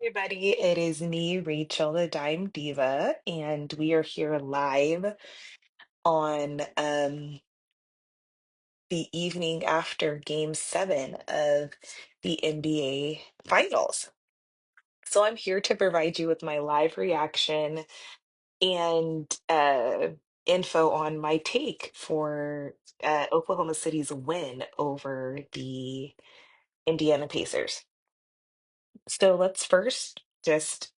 Everybody, it is me, Rachel, the Dime Diva, and we are here live on the evening after Game 7 of the NBA Finals. So I'm here to provide you with my live reaction and info on my take for Oklahoma City's win over the Indiana Pacers. So let's first just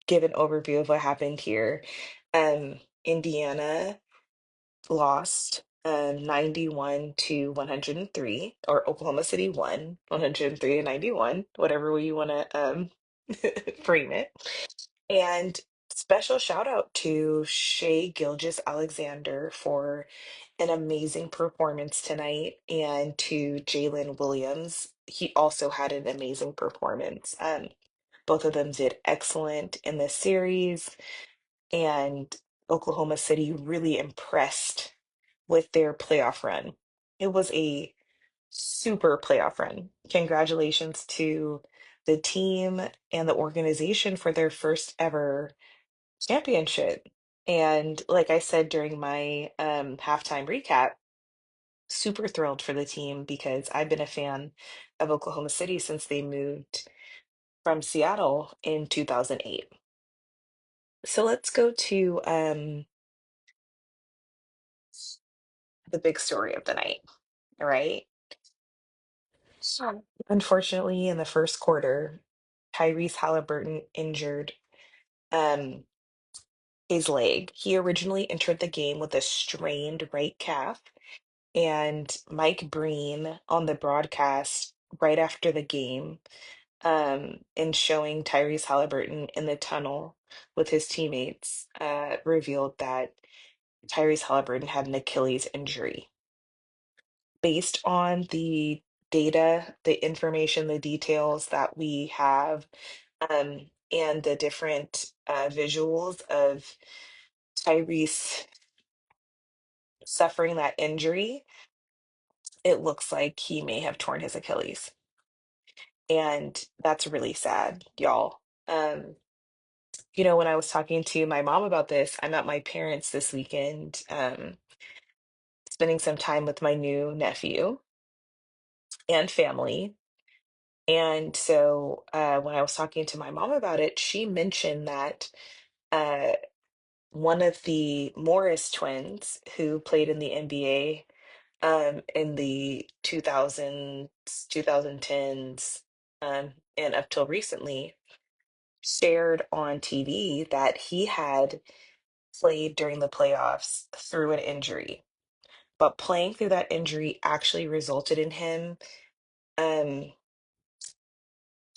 give an overview of what happened here. Indiana lost 91 to 103, or Oklahoma City won 103 to 91, whatever way you want to frame it. And special shout out to Shea Gilgeous Alexander for an amazing performance tonight, and to Jalen Williams. He also had an amazing performance. Both of them did excellent in this series, and Oklahoma City really impressed with their playoff run. It was a super playoff run. Congratulations to the team and the organization for their first ever championship. And like I said during my halftime recap, super thrilled for the team because I've been a fan of Oklahoma City since they moved from Seattle in 2008. So let's go to the big story of the night. All right. So, unfortunately, in the first quarter, Tyrese Halliburton injured um, his leg. He originally entered the game with a strained right calf, and Mike Breen on the broadcast right after the game, and showing Tyrese Halliburton in the tunnel with his teammates, revealed that Tyrese Halliburton had an Achilles injury. Based on the data, the information, the details that we have, and the different visuals of Tyrese suffering that injury, it looks like he may have torn his Achilles. And that's really sad, y'all. When I was talking to my mom about this, I'm at my parents' this weekend, spending some time with my new nephew and family. And so when I was talking to my mom about it, she mentioned that uh, one of the Morris twins who played in the NBA in the 2000s, 2010s, and up till recently, shared on TV that he had played during the playoffs through an injury. But playing through that injury actually resulted in him um,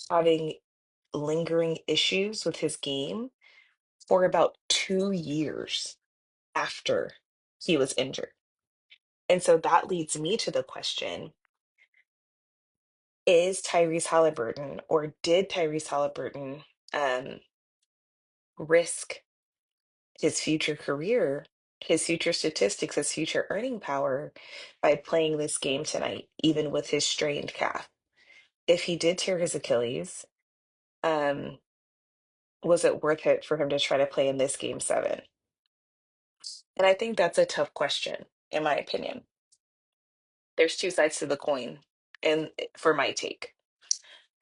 having lingering issues with his game for about 2 years after he was injured. And so that leads me to the question, is Tyrese Halliburton, or did Tyrese Halliburton um, risk his future career, his future statistics, his future earning power by playing this game tonight, even with his strained calf? If he did tear his Achilles, um, was it worth it for him to try to play in this game 7? And I think that's a tough question, in my opinion. There's two sides to the coin, and for my take.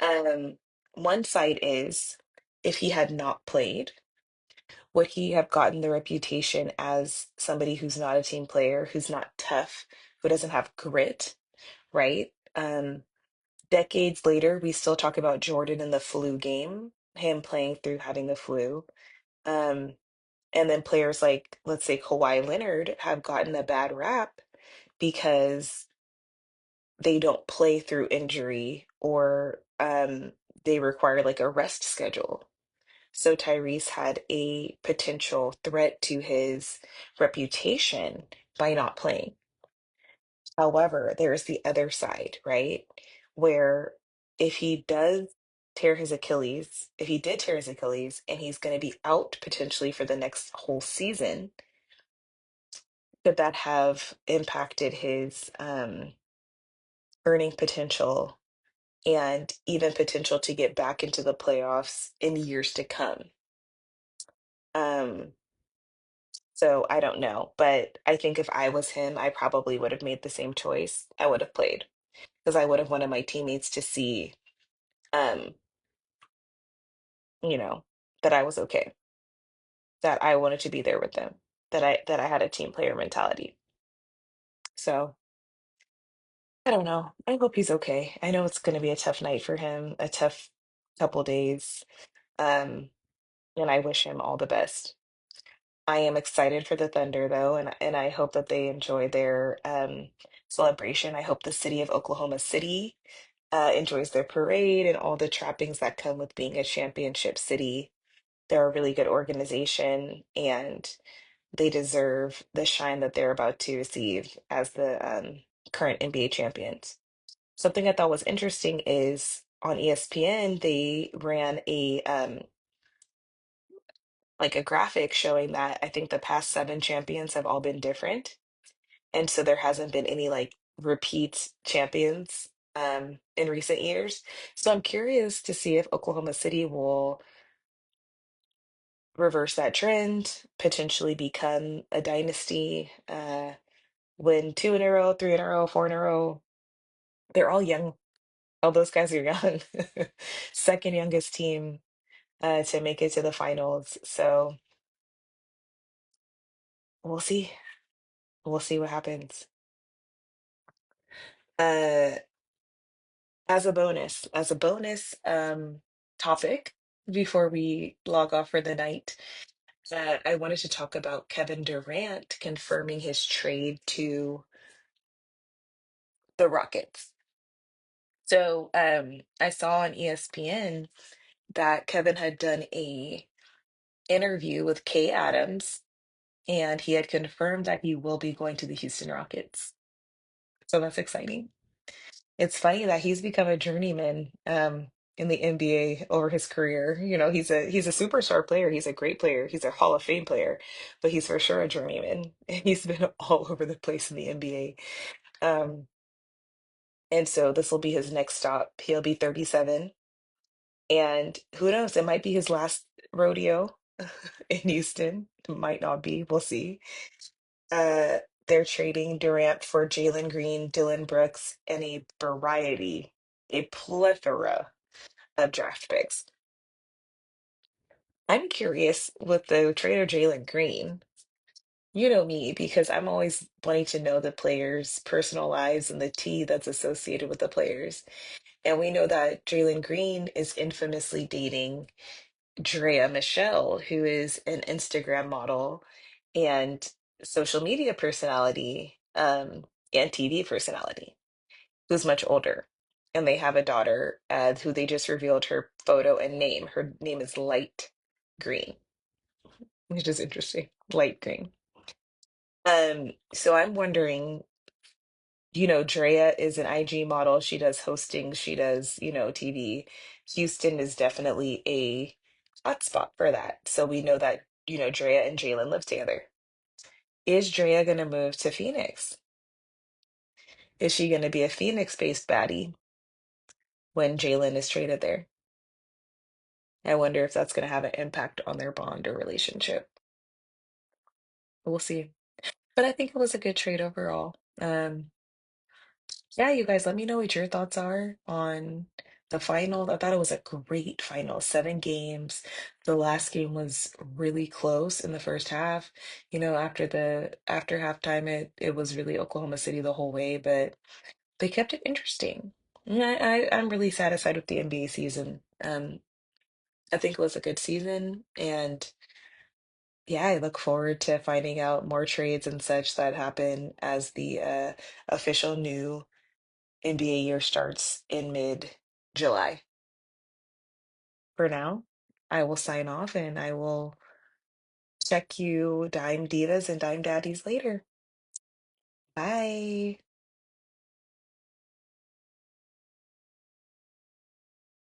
Um, One side is, if he had not played, would he have gotten the reputation as somebody who's not a team player, who's not tough, who doesn't have grit, right? Decades later, we still talk about Jordan in the flu game, him playing through having the flu. Um, and then players like, let's say, Kawhi Leonard have gotten a bad rap because they don't play through injury, or they require like a rest schedule. So Tyrese had a potential threat to his reputation by not playing. However, there's the other side, right? Where if he does tear his Achilles, if he did tear his Achilles and he's going to be out potentially for the next whole season, could that have impacted his earning potential and even potential to get back into the playoffs in years to come. Um, so I don't know, but I think if I was him, I probably would have made the same choice. I would have played because I would have wanted my teammates to see, um, you know, that I was okay, that I wanted to be there with them, that I had a team player mentality. So I don't know. I hope he's okay. I know it's going to be a tough night for him, a tough couple days. Um, and I wish him all the best. I am excited for the Thunder though, and I hope that they enjoy their celebration. I hope the city of Oklahoma City enjoys their parade and all the trappings that come with being a championship city. They're a really good organization, and they deserve the shine that they're about to receive as the current NBA champions. Something I thought was interesting is on ESPN, they ran a like a graphic showing that I think the past seven champions have all been different. And so there hasn't been any like repeat champions in recent years. So I'm curious to see if Oklahoma City will reverse that trend, potentially become a dynasty, win two in a row, three in a row, four in a row. They're all young. All those guys are young. Second youngest team to make it to the finals. So we'll see. We'll see what happens. Uh, as a bonus topic before we log off for the night, I wanted to talk about Kevin Durant confirming his trade to the Rockets. So I saw on ESPN that Kevin had done a interview with Kay Adams, and he had confirmed that he will be going to the Houston Rockets. So that's exciting. It's funny that he's become a journeyman in the NBA over his career. You know, he's a superstar player. He's a great player. He's a Hall of Fame player, but he's for sure a journeyman. He's been all over the place in the NBA. And so this will be his next stop. He'll be 37, and who knows, it might be his last rodeo in Houston. It might not be. We'll see. Uh, they're trading Durant for Jalen Green, Dylan Brooks, and a plethora of draft picks. I'm curious with the trade of Jalen Green. You know me, because I'm always wanting to know the players' personal lives and the tea that's associated with the players. And we know that Jalen Green is infamously dating Drea Michelle, who is an Instagram model and social media personality, and TV personality, who's much older. And they have a daughter, who they just revealed her photo and name. Her name is Light Green, which is interesting. Light Green. So I'm wondering, Drea is an IG model. She does hosting, she does, TV. Houston is definitely a hotspot for that. So we know that, Drea and Jalen live together. Is Drea gonna move to Phoenix? Is she gonna be a Phoenix-based baddie when Jalen is traded there? I wonder if that's gonna have an impact on their bond or relationship. We'll see. But I think it was a good trade overall. Yeah, you guys, let me know what your thoughts are on the final. I thought it was a great final, 7 games. The last game was really close in the first half. After halftime, it was really Oklahoma City the whole way, but they kept it interesting. I'm really satisfied with the NBA season. I think it was a good season, and yeah, I look forward to finding out more trades and such that happen as the official new NBA year starts in mid-July. For now, I will sign off and I will check you Dime Divas and Dime Daddies later. Bye.